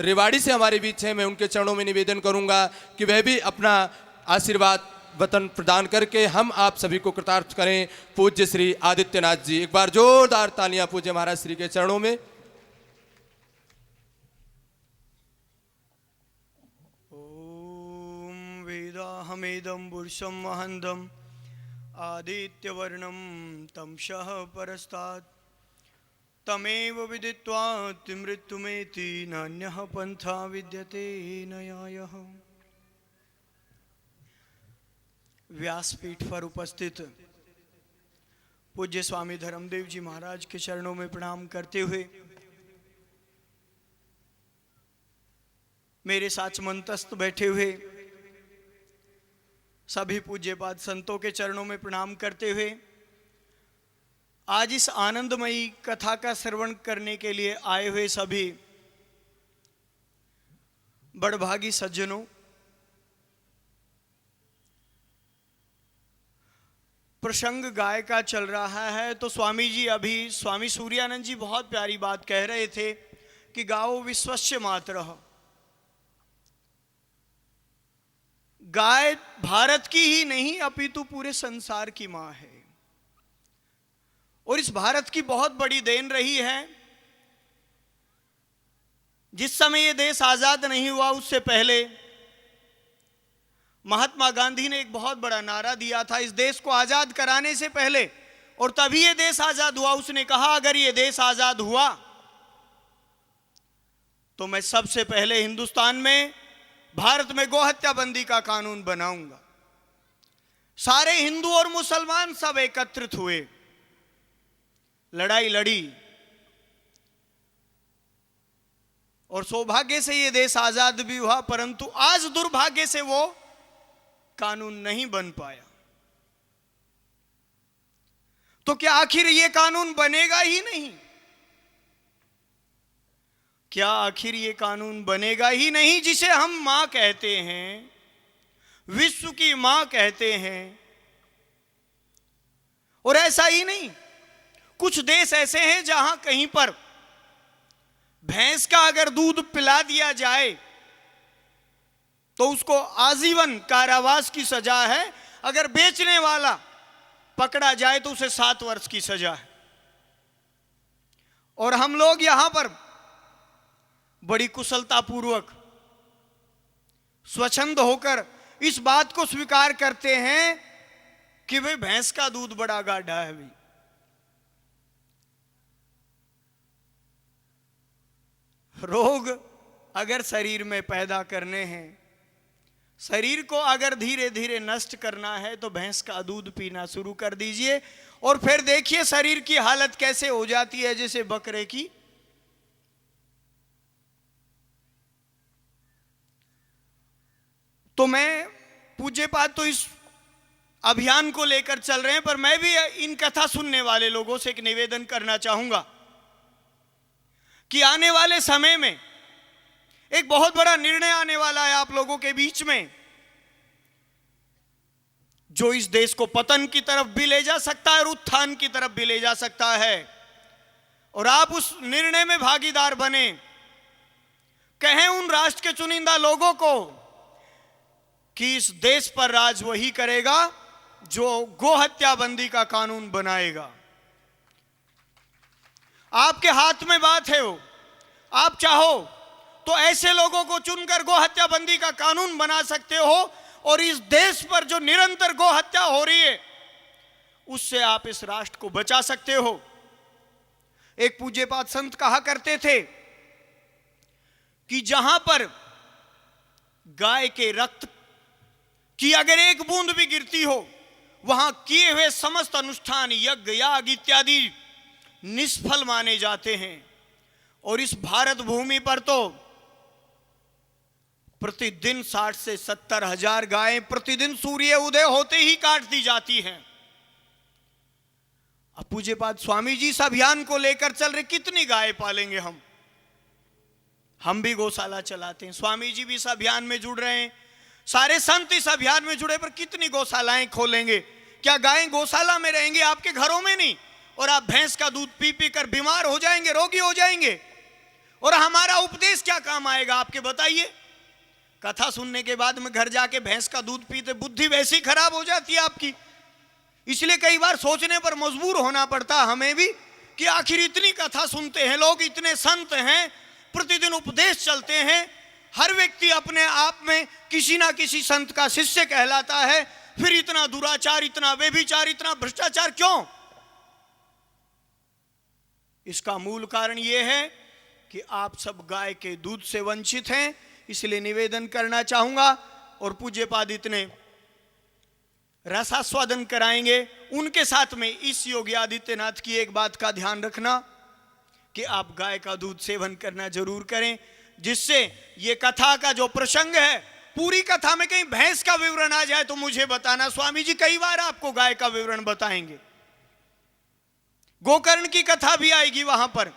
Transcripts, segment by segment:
रेवाड़ी से हमारे बीच हैं, मैं उनके चरणों में निवेदन करूंगा कि वह भी अपना आशीर्वाद वतन प्रदान करके हम आप सभी को कृतार्थ करें। पूज्य श्री आदित्यनाथ जी, एक बार जोरदार तालियां पूज्य महाराज श्री के चरणों में। ओम वेदाहमेदं पुरुषं महंदम आदित्यवर्णं तमसः परस्तात् तमेव विदित्वा मृत्युमेति नान्यः पंथा विद्यते नयायः। व्यासपीठ पर उपस्थित पूज्य स्वामी धर्मदेव जी महाराज के चरणों में प्रणाम करते हुए मेरे साथ मंतस्थ बैठे हुए सभी पूज्यपाद संतों के चरणों में प्रणाम करते हुए आज इस आनंदमयी कथा का श्रवण करने के लिए आए हुए सभी बड़भागी सज्जनों, प्रसंग गाय का चल रहा है तो स्वामी जी अभी स्वामी सूर्यानंद जी बहुत प्यारी बात कह रहे थे कि गाओ विश्वस्य मातरः। गाय भारत की ही नहीं अपितु पूरे संसार की मां है और इस भारत की बहुत बड़ी देन रही है। जिस समय ये देश आजाद नहीं हुआ उससे पहले महात्मा गांधी ने एक बहुत बड़ा नारा दिया था इस देश को आजाद कराने से पहले, और तभी ये देश आजाद हुआ। उसने कहा अगर ये देश आजाद हुआ तो मैं सबसे पहले हिंदुस्तान में भारत में गोहत्या बंदी का कानून बनाऊंगा। सारे हिंदू और मुसलमान सब एकत्रित हुए, लड़ाई लड़ी और सौभाग्य से ये देश आजाद भी हुआ, परंतु आज दुर्भाग्य से वो कानून नहीं बन पाया। तो क्या आखिर ये कानून बनेगा ही नहीं? क्या आखिर ये कानून बनेगा ही नहीं जिसे हम मां कहते हैं, विश्व की मां कहते हैं? और ऐसा ही नहीं, कुछ देश ऐसे हैं जहां कहीं पर भैंस का अगर दूध पिला दिया जाए तो उसको आजीवन कारावास की सजा है, अगर बेचने वाला पकड़ा जाए तो उसे 7 वर्ष की सजा है। और हम लोग यहां पर बड़ी कुशलतापूर्वक स्वच्छंद होकर इस बात को स्वीकार करते हैं कि भाई भैंस का दूध बड़ा गाढ़ा है। भाई रोग अगर शरीर में पैदा करने हैं, शरीर को अगर धीरे धीरे नष्ट करना है तो भैंस का दूध पीना शुरू कर दीजिए और फिर देखिए शरीर की हालत कैसे हो जाती है जैसे बकरे की। तो मैं पूज्यपाद तो इस अभियान को लेकर चल रहे हैं, पर मैं भी इन कथा सुनने वाले लोगों से एक निवेदन करना चाहूंगा कि आने वाले समय में एक बहुत बड़ा निर्णय आने वाला है आप लोगों के बीच में, जो इस देश को पतन की तरफ भी ले जा सकता है और उत्थान की तरफ भी ले जा सकता है। और आप उस निर्णय में भागीदार बने। कहें उन राष्ट्र के चुनिंदा लोगों को कि इस देश पर राज वही करेगा जो गोहत्या बंदी का कानून बनाएगा। आपके हाथ में बात है वो, आप चाहो तो ऐसे लोगों को चुनकर गोहत्या बंदी का कानून बना सकते हो और इस देश पर जो निरंतर गोहत्या हो रही है उससे आप इस राष्ट्र को बचा सकते हो। एक पूज्यपाद संत कहा करते थे कि जहां पर गाय के रक्त की अगर एक बूंद भी गिरती हो वहां किए हुए समस्त अनुष्ठान, यज्ञ, याग इत्यादि निष्फल माने जाते हैं। और इस भारत भूमि पर तो प्रतिदिन 60 से 70 हजार गायें प्रतिदिन सूर्य उदय होते ही काट दी जाती हैं। अब पूज्यपाद स्वामी जी इस अभियान को लेकर चल रहे, कितनी गाय पालेंगे हम भी गौशाला चलाते हैं, स्वामी जी भी इस अभियान में जुड़ रहे हैं, सारे संत इस अभियान में जुड़े, पर कितनी गौशालाएं खोलेंगे? क्या गायें गौशाला में रहेंगी, आपके घरों में नहीं? और आप भैंस का दूध पी पी कर बीमार हो जाएंगे, रोगी हो जाएंगे। और हमारा उपदेश क्या काम आएगा आपके, बताइए। कथा सुनने के बाद में घर जाके भैंस का दूध पीते बुद्धि वैसे ही खराब हो जाती है आपकी। इसलिए कई बार सोचने पर मजबूर होना पड़ता हमें भी कि आखिर इतनी कथा सुनते हैं लोग, इतने संत हैं, प्रतिदिन उपदेश चलते हैं, हर व्यक्ति अपने आप में किसी ना किसी संत का शिष्य कहलाता है, फिर इतना दुराचार, इतना व्यभिचार, इतना भ्रष्टाचार क्यों? इसका मूल कारण यह है कि आप सब गाय के दूध से वंचित हैं। इसलिए निवेदन करना चाहूंगा और पूज्यपाद इतने रसास्वादन कराएंगे, उनके साथ में इस योगी आदित्यनाथ की एक बात का ध्यान रखना कि आप गाय का दूध सेवन करना जरूर करें, जिससे ये कथा का जो प्रसंग है, पूरी कथा में कहीं भैंस का विवरण आ जाए तो मुझे बताना। स्वामी जी कई बार आपको गाय का विवरण बताएंगे, गोकर्ण की कथा भी आएगी वहां पर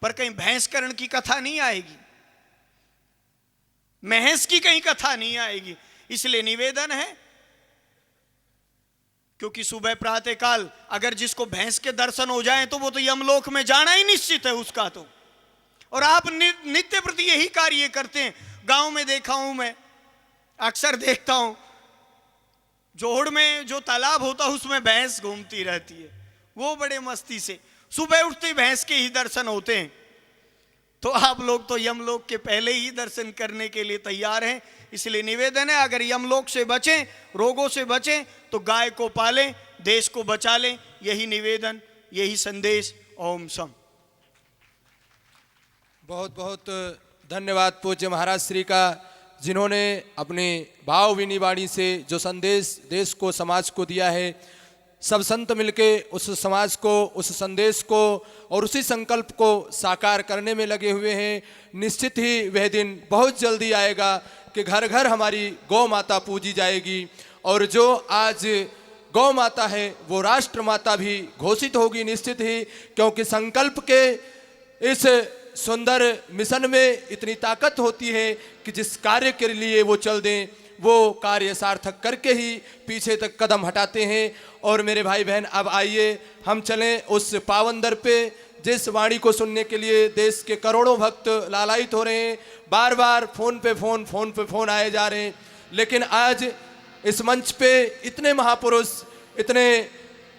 कहीं भैंस कर्ण की कथा नहीं आएगी, महेश की कहीं कथा नहीं आएगी। इसलिए निवेदन है, क्योंकि सुबह प्रातः काल अगर जिसको भैंस के दर्शन हो जाएं तो वो तो यमलोक में जाना ही निश्चित है उसका तो। और आप नित्य प्रति यही कार्य करते हैं। गांव में देखा हूं मैं, अक्सर देखता हूं, जोड़ में जो तालाब होता है उसमें भैंस घूमती रहती है, वो बड़े मस्ती से सुबह उठते भैंस के ही दर्शन होते हैं। तो आप लोग तो यमलोक के पहले ही दर्शन करने के लिए तैयार हैं। इसलिए निवेदन है, अगर यमलोक से बचें, रोगों से बचें, तो गाय को पालें, देश को बचा लें। यही निवेदन, यही संदेश। ओम सम। बहुत बहुत धन्यवाद पूज्य महाराज श्री का, जिन्होंने अपने भावभीनी वाणी से जो संदेश देश को, समाज को दिया है। सब संत मिलके उस समाज को, उस संदेश को और उसी संकल्प को साकार करने में लगे हुए हैं। निश्चित ही वह दिन बहुत जल्दी आएगा कि घर घर हमारी गौ माता पूजी जाएगी, और जो आज गौ माता है वो राष्ट्र माता भी घोषित होगी निश्चित ही, क्योंकि संकल्प के इस सुंदर मिशन में इतनी ताकत होती है कि जिस कार्य के लिए वो चल दें, वो कार्य सार्थक करके ही पीछे तक कदम हटाते हैं। और मेरे भाई बहन, अब आइए हम चलें उस पावन दर पे, जिस वाणी को सुनने के लिए देश के करोड़ों भक्त लालायित हो रहे हैं। बार बार फोन पे फोन आए जा रहे हैं, लेकिन आज इस मंच पे इतने महापुरुष, इतने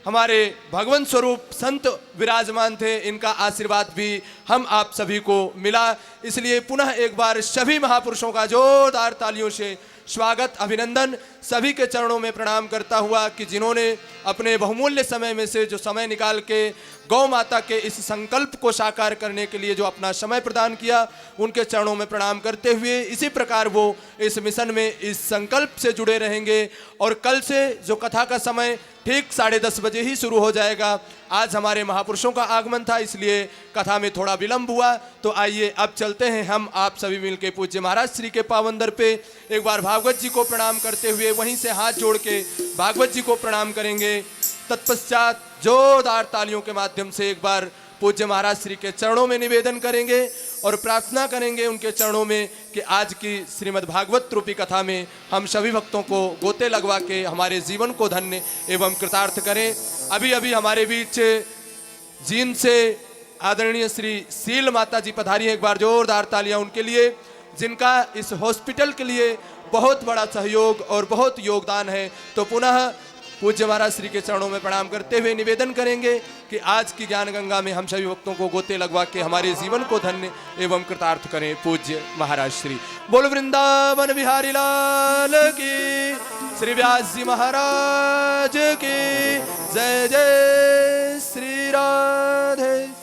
हमारे भगवान स्वरूप संत विराजमान थे, इनका आशीर्वाद भी हम आप सभी को मिला। इसलिए पुनः एक बार सभी महापुरुषों का जोरदार तालियों से स्वागत, अभिनंदन, सभी के चरणों में प्रणाम करता हुआ कि जिन्होंने अपने बहुमूल्य समय में से जो समय निकाल के गौ माता के इस संकल्प को साकार करने के लिए जो अपना समय प्रदान किया, उनके चरणों में प्रणाम करते हुए इसी प्रकार वो इस मिशन में, इस संकल्प से जुड़े रहेंगे। और कल से जो कथा का समय ठीक 10:30 बजे ही शुरू हो जाएगा। आज हमारे महापुरुषों का आगमन था, इसलिए कथा में थोड़ा विलंब हुआ। तो आइए अब चलते हैं हम आप सभी मिलके पूज्य महाराज श्री के पावन दर पे। एक बार भागवत जी को प्रणाम करते हुए वहीं से हाथ जोड़ के भागवत जी को प्रणाम करेंगे। तत्पश्चात जोरदार तालियों के माध्यम से एक बार पूज्य महाराज श्री के चरणों में निवेदन करेंगे और प्रार्थना करेंगे उनके चरणों में कि आज की श्रीमद् भागवत रूपी कथा में हम सभी भक्तों को गोते लगवा के हमारे जीवन को धन्य एवं कृतार्थ करें। अभी अभी हमारे बीच जींद से आदरणीय श्री शील माता जी पधारी हैं। एक बार जोरदार तालियां उनके लिए, जिनका इस हॉस्पिटल के लिए बहुत बड़ा सहयोग और बहुत योगदान है। तो पुनः पूज्य महाराज श्री के चरणों में प्रणाम करते हुए निवेदन करेंगे कि आज की ज्ञान गंगा में हम सभी भक्तों को गोते लगवा के हमारे जीवन को धन्य एवं कृतार्थ करें। पूज्य महाराज श्री। बोल वृंदावन बिहारी लाल की, श्री व्यास जी महाराज की जय। जय श्री राधे।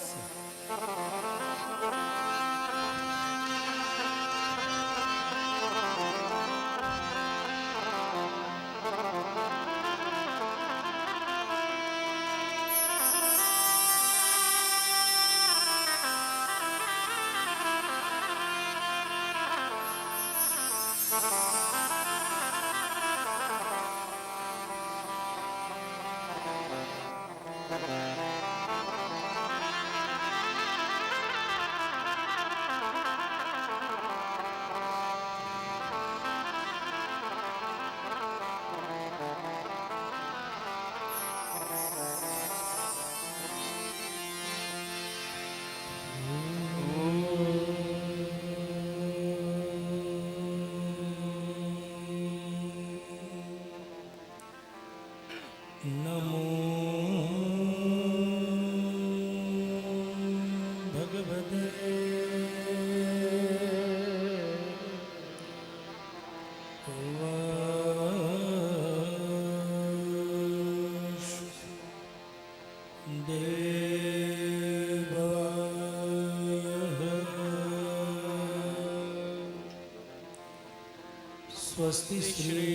स्वस्ति श्री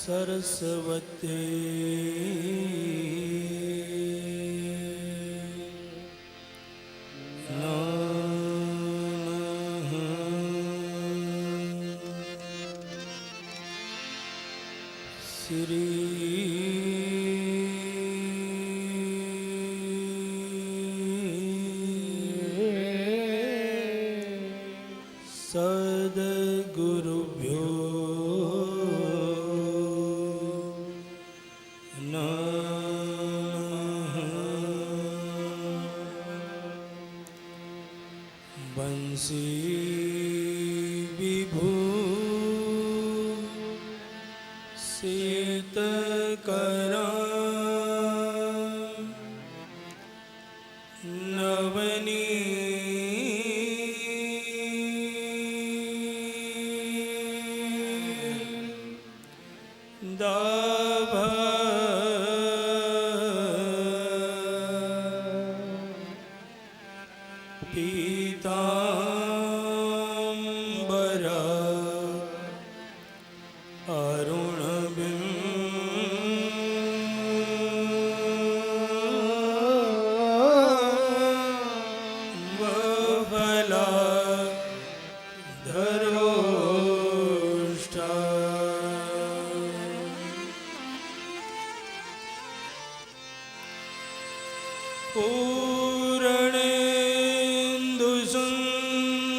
सरस्वती सद्गुरुभ्यो नमः। बंसी विभू शीतकरा नवनी पीताम्बरा अरुणबिम्बफला धरोष्टा पूर्णेन्दु सुन्दरमुखा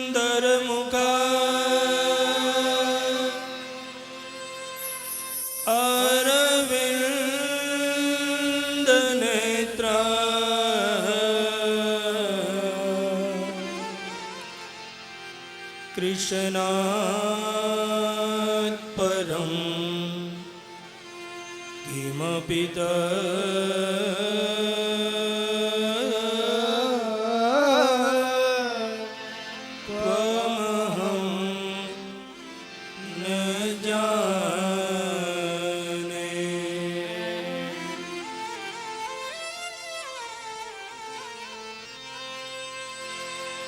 अरविन्दनेत्रा कृष्णात् परं किमपि त्वमहं न जाने।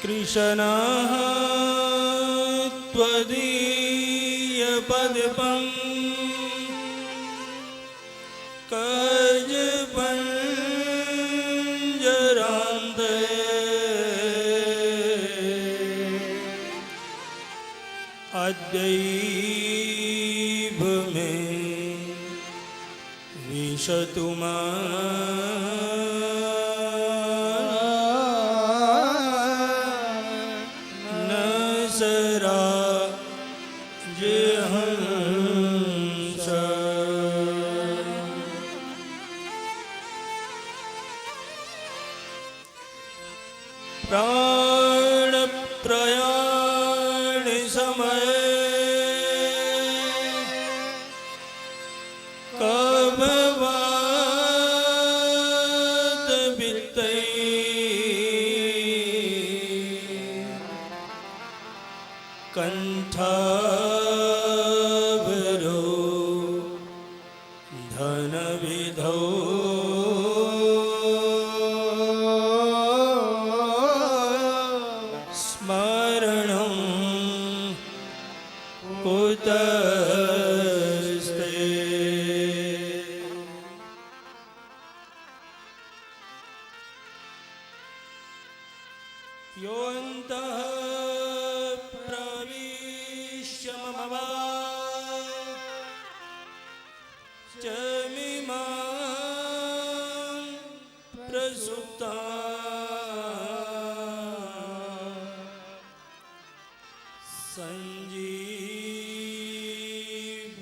कृष्णः त्वदीयपदपं कजपञ्जरान्ते अद्यैव मे विशतु न सरा जेहंस। प्राण प्रयाण समय कभवात बितई कंठाभरो धन विधौ स्मरणं कुतस्ते। योऽन्तः प्रविश्य मम वाचमिमां प्रसुप्तां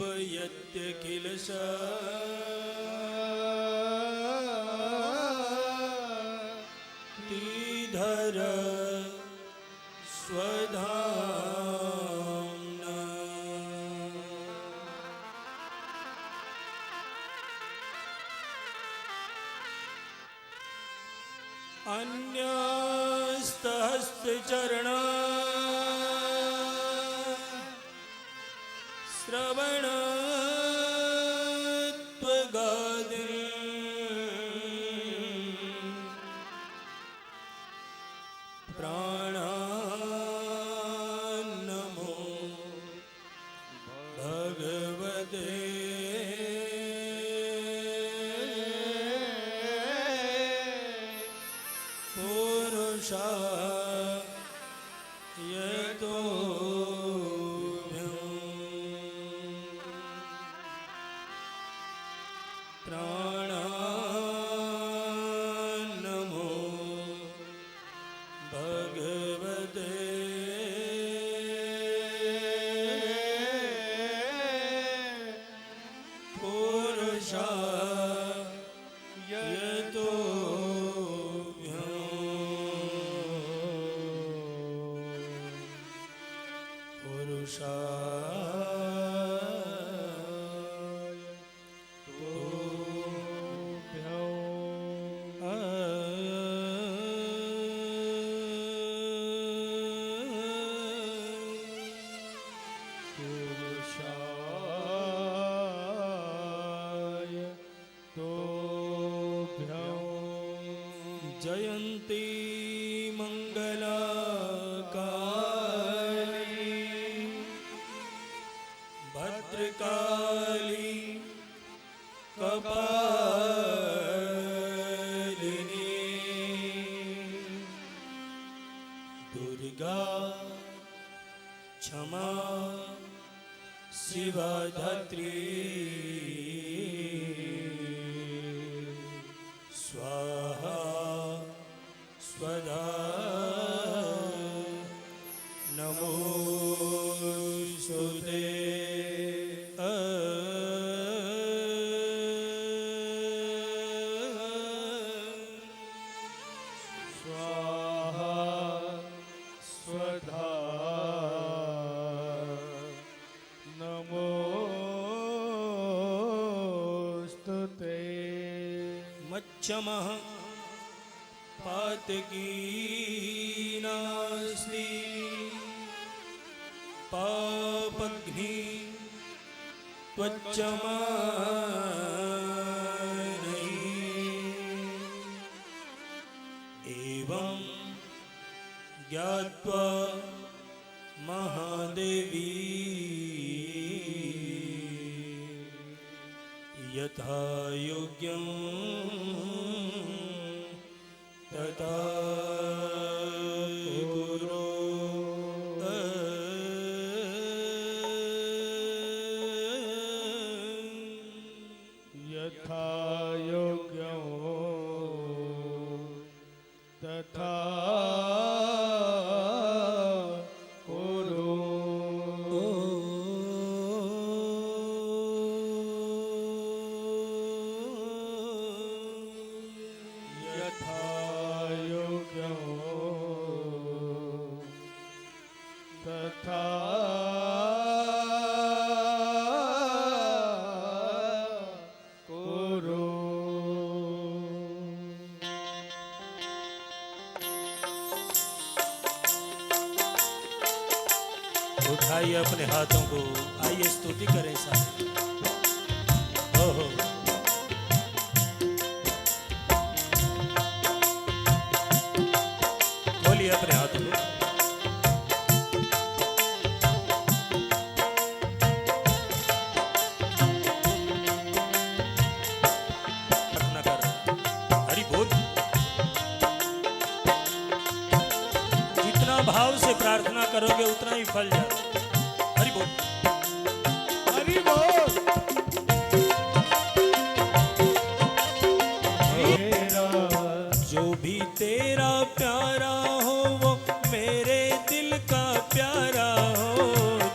सञ्जीवयत्यखिल शक्तिधर स्वधाम्ना अन्यस्तहस्तचरण श्रवण प्राणान्नमो भगवते पुरुषाय प्राणान्नमो भगवते पुरुषाय जयन्ती मंगलाकाली भद्रकाली कपालिनी दुर्गा क्षमा शिवा धात्री स्वाहा स्वधा नमोस्तुते स्वाहा स्वधा नमोस्तुते मच्चमः पातकी नास्ति पापग्नि त्वच्चमानैः एवं ज्ञात्वा महादेवी यथा योग्यं तथा कुरु यथा योग्यं तथा कुरु यथा योग्यं तथा कुरु। उठाइए अपने हाथों को, आइए स्तुति करें सारे। ओहो खोलिए अपने हाथों को। प्रार्थना कर, हरि बोल। जितना भाव से प्रार्थना करोगे उतना ही फल जाएगा। हरि बोल हरि बोल। जो भी तेरा प्यारा हो वो मेरे दिल का प्यारा हो।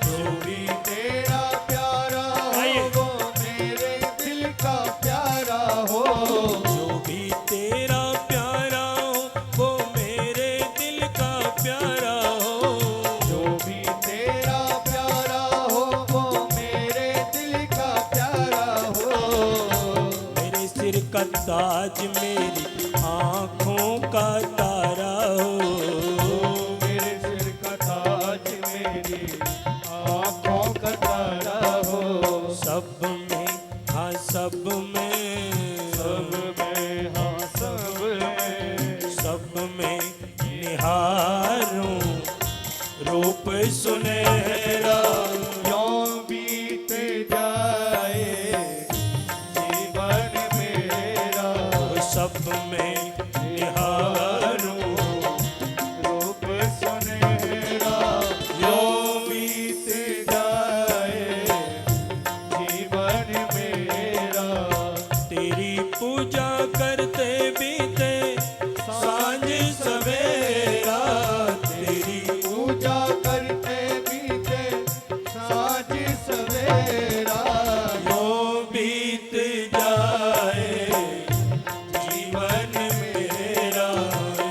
जो भी तेरा प्यारा आइए। हो वो मेरे दिल का प्यारा हो। जो भी तेरा प्यारा हो वो मेरे दिल का प्यारा हो। ताज मेरी आँखों का तारा हो। मेरे सिर का ताज मेरी आँखों का तारा हो। सब में हाँ सब में सब में हाँ सब में सब में निहारूं रूप सुनहरा। यों बीत जाए जीवन मेरा। सब में निहारूं रूप सुनहरा यों बीत जाए जीवन मेरा। तेरी पूजा करते बीते सांझ सवेरा। तेरी पूजा करते बीते साँझ सवेरा। यों बीत जाए जीवन मेरा।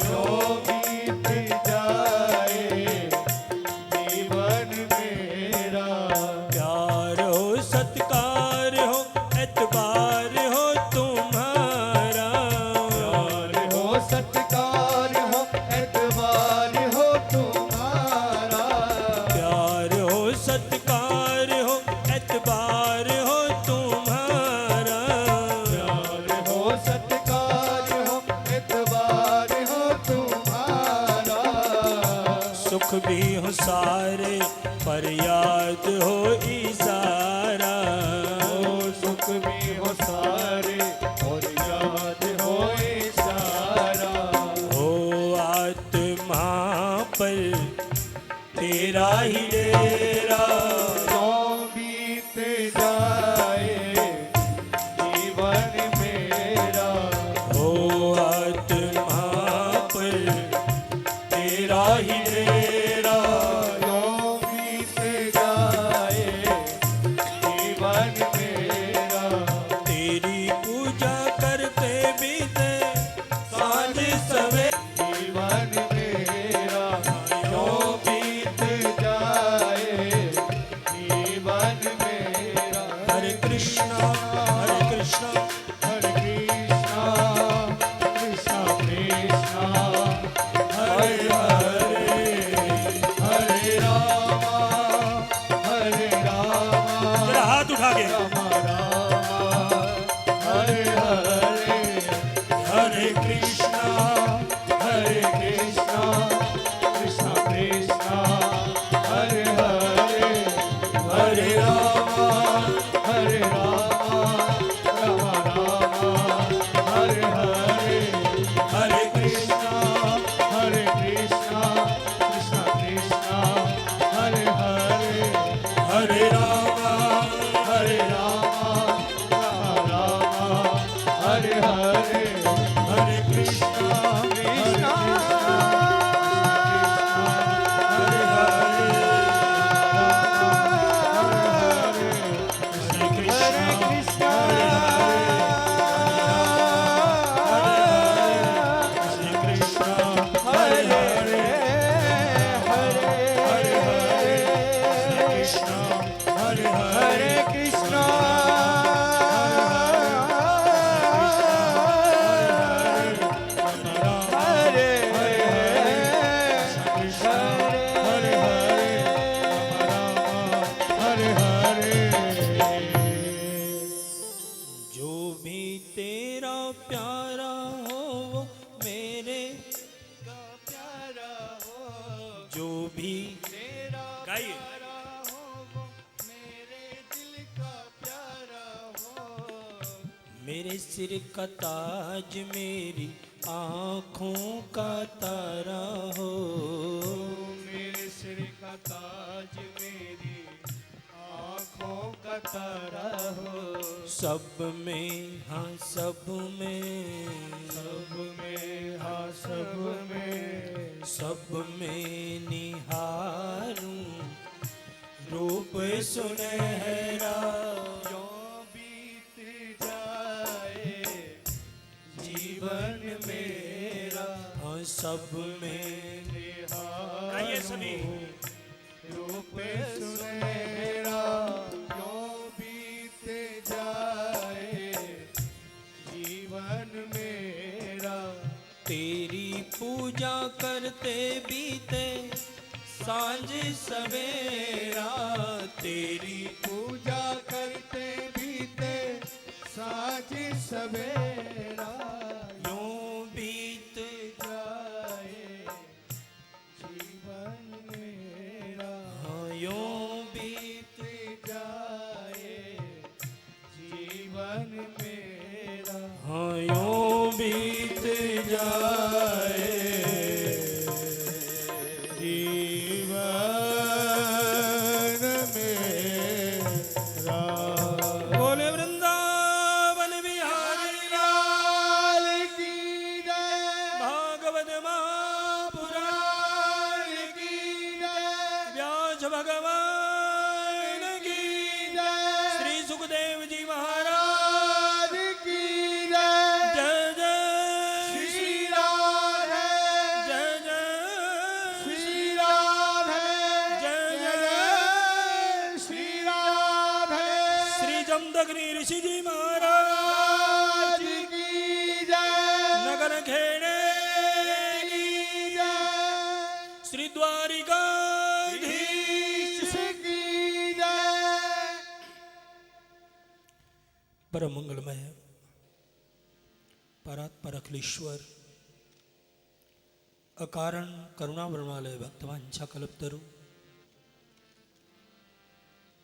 यों बीत जाए जीवन मेरा। प्यार हो सत्कार हो एतबार हो तुम्हारा। प्यार हो सत्कार हो एतबार हो तुम्हारा। प्यार हो सत्कार हो एतबार हो तुम्हारा। प्यार हो सत्कार हो एतबार हो तुम्हारा। सुख भी हो सारे पर याद हो इशारा। ओ सुख भी हो सारे और याद हो इशारा। हो आत्मा पर तेरा ही डेरा। यों बीत जाए जीवन मेरा। हो आत्मा पर तेरा ही डेरा। यों बीत जाए जीवन मेरा। तेरी पूजा करते बीते सांझ सवेरा। जीवन मेरा यों बीत जाए जीवन मेरा। हरे कृष्णा हरे कृष्णा हरे कृष्णा कृष्णा कृष्णा हरे हरे। हरे रामा हरे रामा जरा हाथ उठा के रामा रामा हरे हरे। हरे कृष्णा हरे कृष्णा कृष्णा कृष्णा हरे हरे। हरे रामा हरे रामा रामा रामा हरे हरे। हरे कृष्णा हरे कृष्णा कृष्णा कृष्णा हरे हरे। हरे रामा हरे रामा रामा रामा हरे हरे। हरे कृष्णा कृष्णा हरे कृष्णा हरे कृष्णा हरे हरे हरे कृष्णा हरे हरे कृष्णा हरे हरे हरे हरे। जो भी तेरा प्यारा हो वो मेरे का प्यारा हो। जो भी तेरा गाइए प्यारा हो वो मेरे दिल का प्यारा हो। मेरे सिर का ताज मेरी आँखों का तारा हो। मेरे सिर का ताज मेरी आँखों का तारा हो। सब में हाँ सब में सब में हाँ सब में सब में निहारूं रूप सुनहरा। यों बीत जाए जीवन मेरा। हाँ सब में गाइए सभी रूप सुनहरा यों बीत जाए जीवन पूजा करते बीते सांझ सवेरा, तेरी पूजा करते बीते साँझ सवेरा, यूं बीत जाए जीवन मेरा, हाँ यूं बीत जाए जीवन मेरा, हाँ यूं बीत जाए जीवन मेरा। बोले वृंदावन बिहारी लाल की जय, भागवत महापुराण की जय, व्यास भगवान की जय, श्री सुखदेव जी महाराज राज की जय, जय जय श्री राधे, जय जय श्री राधे, जय जय जय श्री राधे, श्री जमदग्नि ऋषि जी महाराज राज की जय, नगर खेड़े की जय, श्री द्वारिकाधीश की जय। परम मंगलमय परात्पर अखिलेश्वर अकारण करुणा वर्णालय भक्तवांछा कल्पतरु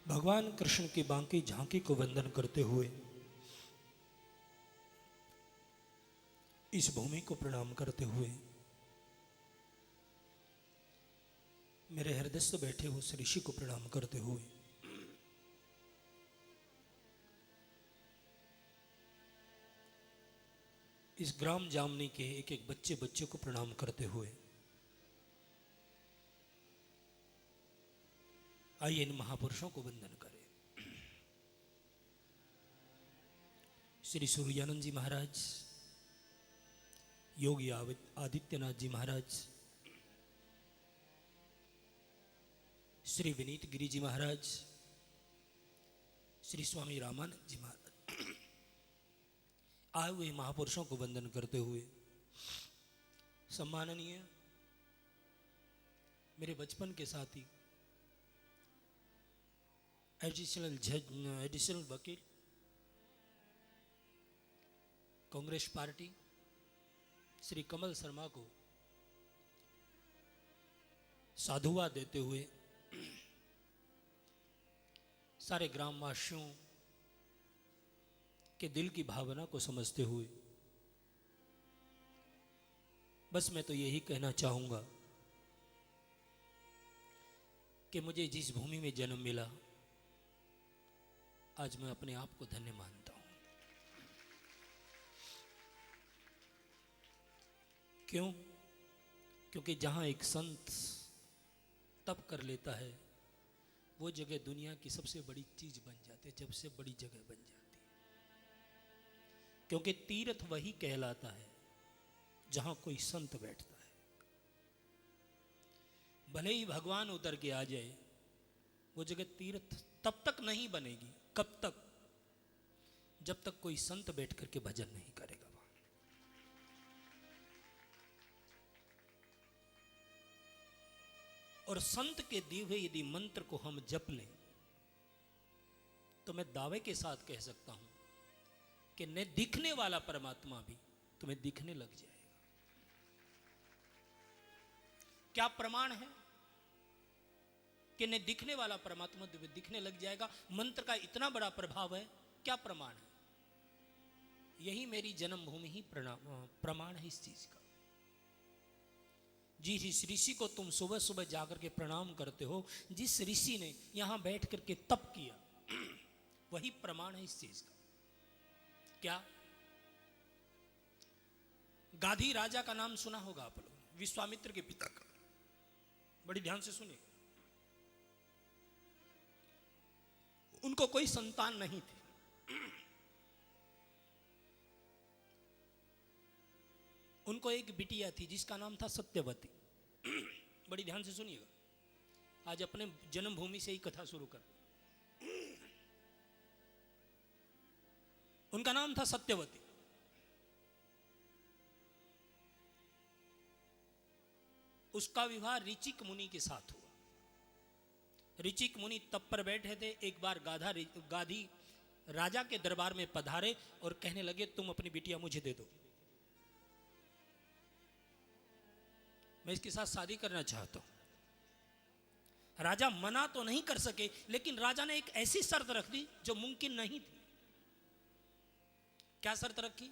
भगवान कृष्ण की बांकी झांकी को वंदन करते हुए इस भूमि को प्रणाम करते हुए मेरे हृदयस्थ बैठे हुए श्री ऋषि को प्रणाम करते हुए इस ग्राम जामनी के एक एक बच्चे को प्रणाम करते हुए आइए इन महापुरुषों को वंदन करें। श्री सूर्यानंद जी महाराज, योगी आदित्यनाथ जी महाराज, श्री विनीत गिरी जी महाराज, श्री स्वामी रामानंद जी महाराज, आए हुए महापुरुषों को वंदन करते हुए सम्माननीय मेरे बचपन के साथी एडिशनल वकील कांग्रेस पार्टी श्री कमल शर्मा को साधुवाद देते हुए सारे ग्रामवासियों के दिल की भावना को समझते हुए बस मैं तो यही कहना चाहूंगा कि मुझे जिस भूमि में जन्म मिला आज मैं अपने आप को धन्य मानता हूं। क्यों? क्योंकि जहां एक संत तप कर लेता है वो जगह दुनिया की सबसे बड़ी चीज बन जाती है, सबसे बड़ी जगह बन जाती है। क्योंकि तीर्थ वही कहलाता है जहां कोई संत बैठता है। भले ही भगवान उतर के आ जाए वो जगह तीर्थ तब तक नहीं बनेगी। कब तक? जब तक कोई संत बैठ करके भजन नहीं करेगा वहां। और संत के दिए हुए यदि मंत्र को हम जप लें तो मैं दावे के साथ कह सकता हूं कि न दिखने वाला परमात्मा भी तुम्हें दिखने लग जाएगा। क्या प्रमाण है कि न दिखने वाला परमात्मा तुम्हें दिखने लग जाएगा? मंत्र का इतना बड़ा प्रभाव है। क्या प्रमाण है? यही मेरी जन्मभूमि ही प्रमाण है इस चीज का। जिस ऋषि को तुम सुबह सुबह जाकर के प्रणाम करते हो, जिस ऋषि ने यहां बैठ करके तप किया, वही प्रमाण है इस चीज का। क्या? गाधी राजा का नाम सुना होगा आप लोग, विश्वामित्र के पिता का। बड़ी ध्यान से सुनिए। उनको कोई संतान नहीं थी। उनको एक बिटिया थी जिसका नाम था सत्यवती। बड़ी ध्यान से सुनिएगा, आज अपने जन्मभूमि से ही कथा शुरू कर। उनका नाम था सत्यवती। उसका विवाह ऋचिक मुनि के साथ हुआ। ऋचिक मुनि तप पर बैठे थे। एक बार गाधी राजा के दरबार में पधारे और कहने लगे, तुम अपनी बिटिया मुझे दे दो, मैं इसके साथ शादी करना चाहता हूं। राजा मना तो नहीं कर सके, लेकिन राजा ने एक ऐसी शर्त रख दी जो मुमकिन नहीं थी। क्या शर्त रखी?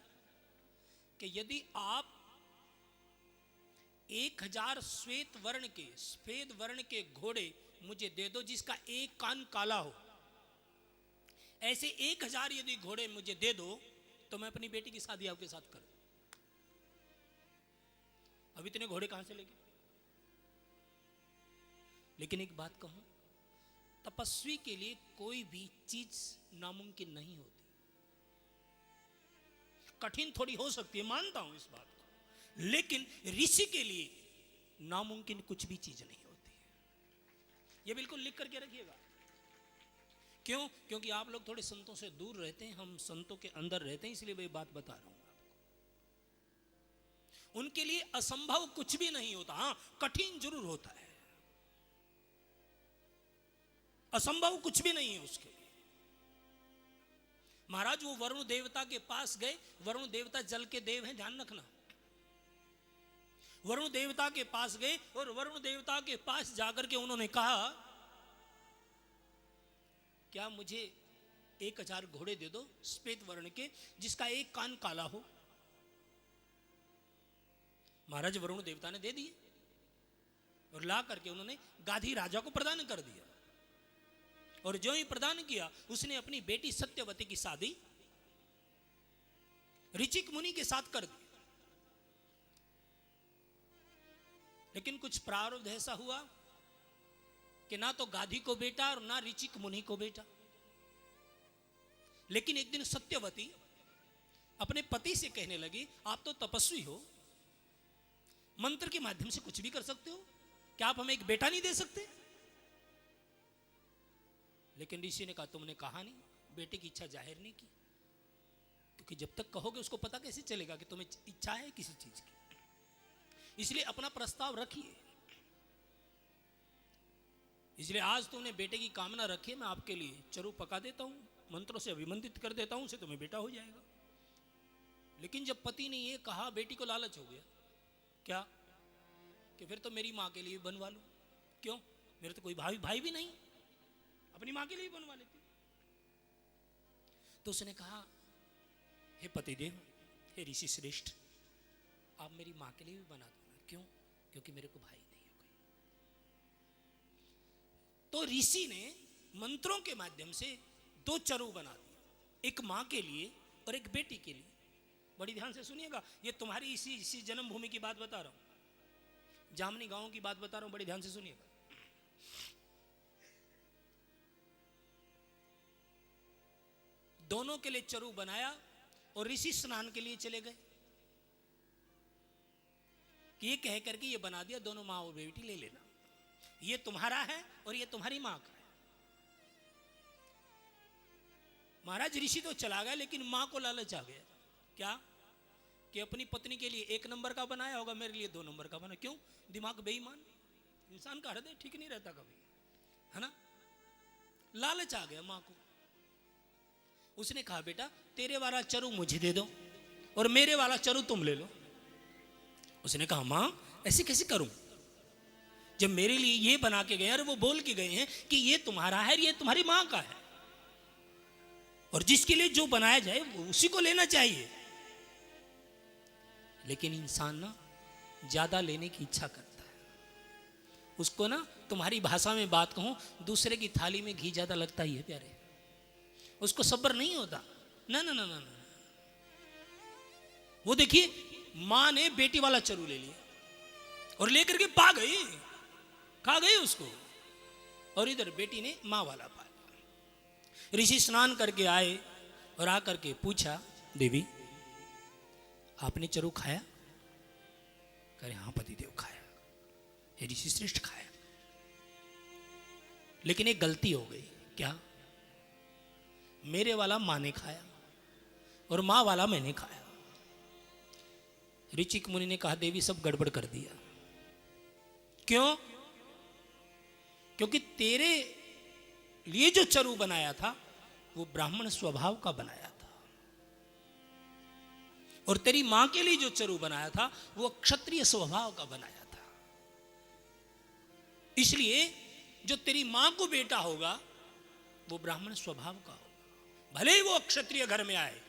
कि यदि आप 1000 श्वेत वर्ण के घोड़े मुझे दे दो जिसका एक कान काला हो, ऐसे 1000 यदि घोड़े मुझे दे दो तो मैं अपनी बेटी की शादी आपके साथ करूं। अब इतने घोड़े कहां से लेके? लेकिन एक बात कहूं, तपस्वी के लिए कोई भी चीज नामुमकिन नहीं होती। कठिन थोड़ी हो सकती है, मानता हूं इस बात को, लेकिन ऋषि के लिए नामुमकिन कुछ भी चीज नहीं होती है। यह बिल्कुल लिख करके रखिएगा। क्यों? क्योंकि आप लोग थोड़े संतों से दूर रहते हैं, हम संतों के अंदर रहते हैं, इसलिए वही बात बता रहा हूं आपको। उनके लिए असंभव कुछ भी नहीं होता। हां, कठिन जरूर होता है, असंभव कुछ भी नहीं है उसके लिए। महाराज वो वरुण देवता के पास गए। वरुण देवता जल के देव हैं, ध्यान रखना। वरुण देवता के पास गए और वरुण देवता के पास जाकर के उन्होंने कहा, क्या मुझे 1000 घोड़े दे दो श्वेत वर्ण के जिसका एक कान काला हो। महाराज वरुण देवता ने दे दिए और ला करके उन्होंने गाधी राजा को प्रदान कर दिया। और जो ही प्रदान किया, उसने अपनी बेटी सत्यवती की शादी ऋचिक मुनि के साथ कर दी। लेकिन कुछ प्रारब्ध ऐसा हुआ कि ना तो गाधी को बेटा और ना ऋचिक मुनि को बेटा। लेकिन एक दिन सत्यवती अपने पति से कहने लगी, आप तो तपस्वी हो, मंत्र के माध्यम से कुछ भी कर सकते हो, क्या आप हमें एक बेटा नहीं दे सकते? लेकिन ऋषि ने कहा, तुमने कहा नहीं, बेटे की इच्छा जाहिर नहीं की, क्योंकि जब तक कहोगे उसको पता कैसे चलेगा कि तुम्हें इच्छा है किसी चीज की। इसलिए अपना प्रस्ताव रखिए। इसलिए आज तुमने बेटे की कामना रखी, मैं आपके लिए चरु पका देता हूं, मंत्रों से अभिमंत्रित कर देता हूं, उसे तुम्हें बेटा हो जाएगा। लेकिन जब पति ने ये कहा, बेटी को लालच हो गया। क्या? कि फिर तो मेरी मां के लिए बनवा लूं। क्यों? मेरे तो कोई भाई भी नहीं, अपनी मां के लिए बनवा लेती। तो उसने कहा, हे पतिदेव, हे ऋषि श्रेष्ठ, आप मेरी मां के लिए भी बना दो। क्यों? क्योंकि मेरे को भाई नहीं है कोई। तो ऋषि ने मंत्रों के माध्यम से 2 चरु बना दिए, एक मां के लिए और एक बेटी के लिए। बड़ी ध्यान से सुनिएगा, ये तुम्हारी इसी जन्मभूमि की बात बता रहा हूं, जामनी गांव की बात बता रहा हूं, बड़ी ध्यान से सुनिएगा। दोनों के लिए चरु बनाया और ऋषि स्नान के लिए चले गए। कि ये कह करके ये बना दिया, दोनों माँ और बेटी ले लेना, ये तुम्हारा है और ये तुम्हारी माँ का है। महाराज ऋषि तो चला गया, लेकिन माँ को लालच आ गया। क्या? कि अपनी पत्नी के लिए 1 नंबर का बनाया होगा, मेरे लिए 2 नंबर का बना। क्यों? दिमाग बेईमान, इंसान का हृदय ठीक नहीं रहता कभी, है ना। लालच आ गया माँ को। उसने कहा, बेटा तेरे वाला चरु मुझे दे दो और मेरे वाला चरु तुम ले लो। उसने कहा, माँ ऐसे कैसे करूं, जब मेरे लिए ये बना के गए और वो बोल के गए हैं कि ये तुम्हारा है, ये तुम्हारी माँ का है, और जिसके लिए जो बनाया जाए वो उसी को लेना चाहिए। लेकिन इंसान ना ज्यादा लेने की इच्छा करता है। उसको ना, तुम्हारी भाषा में बात कहूं, दूसरे की थाली में घी ज्यादा लगता ही है प्यारे, उसको सब्र नहीं होता। ना ना ना ना ना। वो देखिए, मां ने बेटी वाला चरु ले लिया और लेकर के खा गई उसको, और इधर बेटी ने मां वाला पाया। ऋषि स्नान करके आए और आकर के पूछा, देवी आपने चरु खाया? कहे, हाँ पतिदेव खाया। हे ऋषि श्रेष्ठ, खाया, लेकिन एक गलती हो गई। क्या? मेरे वाला मां ने खाया और मां वाला मैंने खाया। ऋचिक मुनि ने कहा, देवी सब गड़बड़ कर दिया। क्यों? क्योंकि तेरे लिए जो चरु बनाया था वो ब्राह्मण स्वभाव का बनाया था, और तेरी मां के लिए जो चरु बनाया था वो क्षत्रिय स्वभाव का बनाया था। इसलिए जो तेरी मां को बेटा होगा वो ब्राह्मण स्वभाव का होगा, भले ही वो क्षत्रिय घर में आए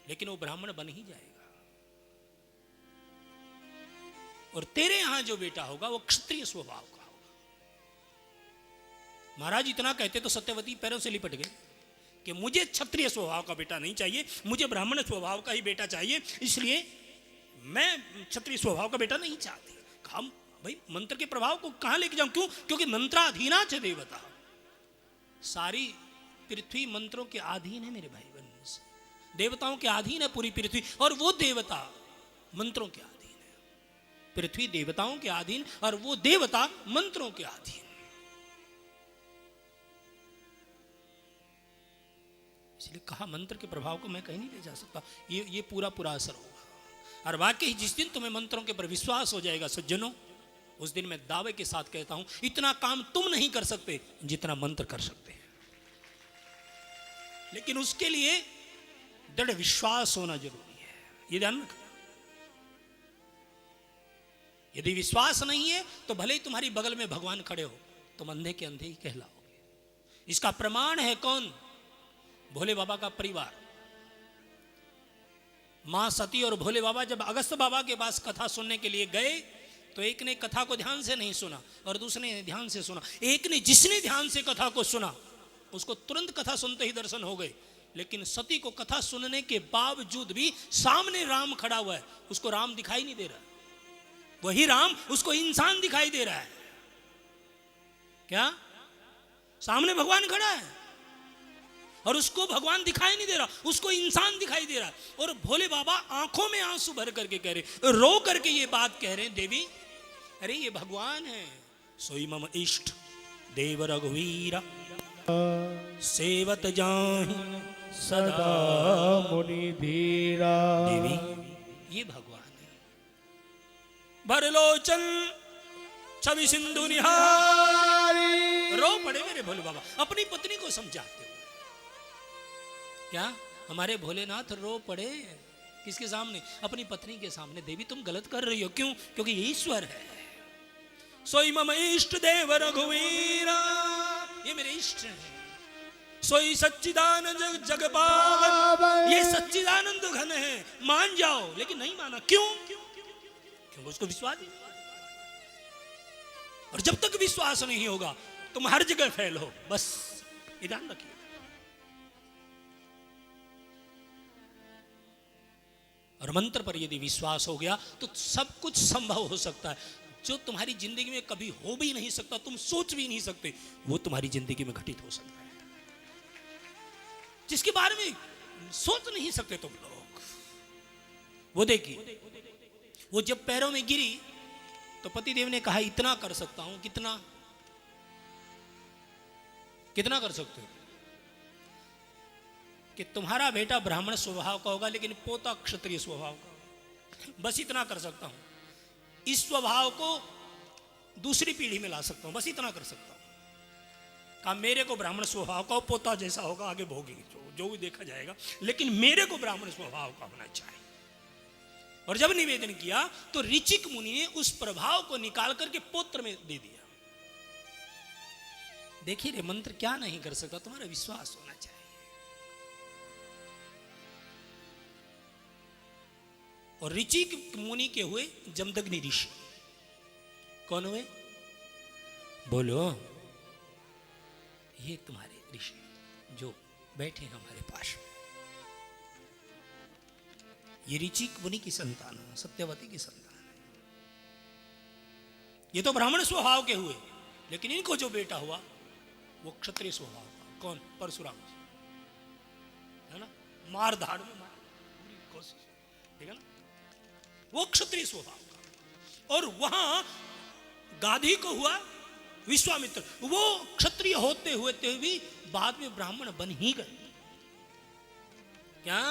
लेकिन वो ब्राह्मण बन ही जाएगा। और तेरे यहां जो बेटा होगा वो क्षत्रिय स्वभाव का होगा। महाराज इतना कहते तो सत्यवती पैरों से लिपट गए कि मुझे क्षत्रिय स्वभाव का बेटा नहीं चाहिए, मुझे ब्राह्मण स्वभाव का ही बेटा चाहिए, इसलिए मैं क्षत्रिय स्वभाव का बेटा नहीं चाहती। हम भाई मंत्र के प्रभाव को कहां लेके जाऊं? क्यों? क्योंकि मंत्राधीना च देवता, सारी पृथ्वी मंत्रों के अधीन है मेरे भाई बहन, देवताओं के अधीन है पूरी पृथ्वी, और वो देवता मंत्रों के अधीन है। पृथ्वी देवताओं के अधीन और वो देवता मंत्रों के अधीन। इसलिए कहा मंत्र के प्रभाव को मैं कहीं नहीं ले जा सकता, ये पूरा असर होगा। और वाकई जिस दिन तुम्हें मंत्रों के पर विश्वास हो जाएगा सज्जनों, उस दिन मैं दावे के साथ कहता हूं इतना काम तुम नहीं कर सकते जितना मंत्र कर सकते हैं। लेकिन उसके लिए दृढ़ विश्वास होना जरूरी है, ये ध्यान रखना। यदि विश्वास नहीं है तो भले ही तुम्हारी बगल में भगवान खड़े हो, तुम अंधे के अंधे ही कहलाओगे। इसका प्रमाण है कौन? भोले बाबा का परिवार। मां सती और भोले बाबा जब अगस्त बाबा के पास कथा सुनने के लिए गए तो एक ने कथा को ध्यान से नहीं सुना और दूसरे ने ध्यान से सुना। एक ने जिसने ध्यान से कथा को सुना उसको तुरंत कथा सुनते ही दर्शन हो गए, लेकिन सती को कथा सुनने के बावजूद भी सामने राम खड़ा हुआ है, उसको राम दिखाई नहीं दे रहा। वही राम उसको इंसान दिखाई दे रहा है। क्या? सामने भगवान खड़ा है और उसको भगवान दिखाई नहीं दे रहा, उसको इंसान दिखाई दे रहा है। और भोले बाबा आंखों में आंसू भर करके कह रहे, रो करके ये बात कह रहे हैं, देवी अरे ये भगवान है। सोई मम इष्ट देव रघुवीरा सेवत जाहि सदा मुनि धीरा। देवी ये भगवान है। भरलोचन छवि सिंधु निहारी। रो पड़े मेरे भोले बाबा अपनी पत्नी को समझाते हुए। क्या हमारे भोलेनाथ रो पड़े? किसके सामने? अपनी पत्नी के सामने। देवी तुम गलत कर रही हो। क्यों? क्योंकि ये ईश्वर है। सोई मम इष्ट देव रघुवीरा, ये मेरे इष्ट हैं। सोई सच्चिदानंद जग पावन, ये सच्चिदानंद घन है, मान जाओ। लेकिन नहीं माना। क्यों? क्योंकि उसको विश्वास नहीं। और जब तक विश्वास नहीं होगा तुम हर जगह फेल हो। बस ये ध्यान रखिए। और मंत्र पर यदि विश्वास हो गया तो सब कुछ संभव हो सकता है। जो तुम्हारी जिंदगी में कभी हो भी नहीं सकता, तुम सोच भी नहीं सकते, वो तुम्हारी जिंदगी में घटित हो सकता है। जिसके बारे में सोच नहीं सकते तुम लोग। वो देखिए, वो जब पैरों में गिरी तो पतिदेव ने कहा इतना कर सकता हूं। कितना? कितना कर सकते हो? कि तुम्हारा बेटा ब्राह्मण स्वभाव का होगा लेकिन पोता क्षत्रिय स्वभाव का। बस इतना कर सकता हूं। इस स्वभाव को दूसरी पीढ़ी में ला सकता हूं। बस इतना कर सकता हूं। कहा मेरे को ब्राह्मण स्वभाव का पोता जैसा होगा, आगे भोगेंगे जो भी देखा जाएगा, लेकिन मेरे को ब्राह्मण स्वभाव का होना चाहिए। और जब निवेदन किया तो ऋचिक मुनि ने उस प्रभाव को निकाल करके पुत्र में दे दिया। देखिए रे, मंत्र क्या नहीं कर सकता, तुम्हारा विश्वास होना चाहिए। और ऋचिक मुनि के हुए जमदग्नि ऋषि। कौन हुए? बोलो। ये तुम्हारे ऋषि जो बैठे हैं हमारे पास। ये ऋचिक मुनि की संतान है, सत्यवती की संतान है। ये तो ब्राह्मण स्वभाव के हुए, लेकिन इनको जो बेटा हुआ वो क्षत्रिय स्वभाव का। कौन? परशुराम जी, है ना? मार धाड़ में मार पूरी कोशिश, ठीक है ना? वो क्षत्रिय स्वभाव का। और वहां गाधी को हुआ विश्वामित्र। वो क्षत्रिय होते हुए भी बाद में ब्राह्मण बन ही गए। क्या?